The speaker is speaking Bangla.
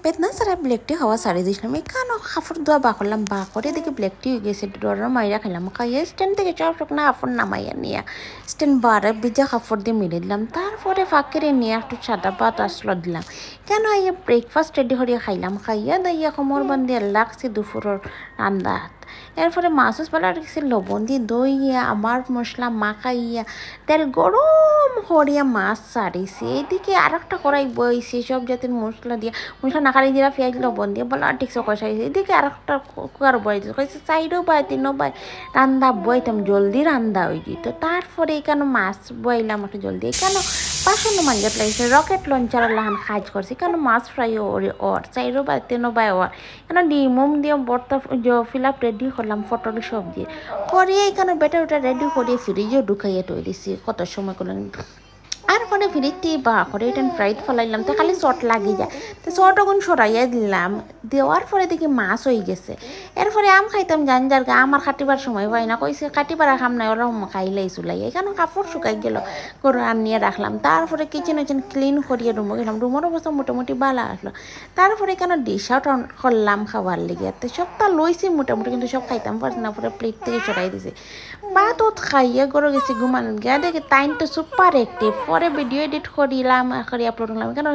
বেদনা সারা ব্ল্যাক টি হওয়া সারি দিয়েছিলাম এখানে কাপড় ধোয়া বা করলাম বা করে দেখি ব্ল্যাক টি হয়ে গেছে ডরার মাইরা খেলাম খাইয়া স্ট্যান্ড থেকে সব শুকনা কাপড় নামাইয়া নিয়ে স্ট্যান্ড বারে ভিজা কাপড় দিয়ে মেরে দিলাম তারপরে ফাঁকেরে নিয়ে একটু সাদা ভাত আসলো দিলাম কেন আইয়া ব্রেকফাস্ট রেডি করিয়া খাইলাম খাইয়া দাইয়া কোমর বান্ধিয়া লাগছে দুপুরের রান্দাত এরপরে মাছ বেলা রেখেছি লবণ দিয়ে দইয়া আমার মশলা মাখাইয়া তেল গরম করিয়া মাছ সারিছি এদিকে আর একটা কড়াই বইছি সব জাতের মশলা দিয়ে মশলা নাকারি দিয়া পেঁয়াজ লবণ দিয়ে বলা ঠিকছে কষাইছি এদিকে আর একটা কুকার বই দিয়েছে কইছে চাইরও বাই তিনও বাই রান্দা বইতাম জলদি রান্দা হয়ে যেত তারপরে এখানে মাছ বইলাম একটু জলদি এখানে বাসন মাঞ্জাত লাগিয়েছে রকেট লঞ্চার লাহান কাজ করছে কেন মাছ ফ্রাই ওর চাইরও বাই তিনও বাই ওর কেন ডিম দিয়ে বর্তা ফিল আপ রেডি করলাম পটল সবজি করিয়ে এখানে বেটার ওটা রেডি করিয়ে ফ্রিজও ঢুকাইয়া তৈরিছি কত সময় করলাম আর পরে ফিরিতে বা করে এটা ফ্রাইড ফলাইলাম তো খালি চট লাগিয়ে যায় তো চট ওগুন সরাইয়া দিলাম দেওয়ার পরে দেখি মাছ হয়ে গেছে এরপরে আম খাইতাম জানজার গা আমার কাটিবার সময় হয় না কইছে কাটিবার খাম নাই ওরা খাইলাই চুলাই এখানে কাপড় শুকাই গেল করে আনিয়ে রাখলাম তারপরে কিচেন ক্লিন করিয়ে রুমে গেলাম রুমের অবস্থা মোটামুটি ভালো আসলো তারপরে এখানে ডিশ আউট করলাম খাবার লেগে তো সবটা লইছি মোটামুটি কিন্তু সব খাইতাম পারছি না পরে প্লেট থেকে সরাই দিছে ভাত খাইয়ে গড়ে গেছি ঘুমানো গিয়া দেখে টাইম তো সুপার অ্যাক্টিভ পরে ভিডিও এডিট করিলাম আপলোড করলাম কেন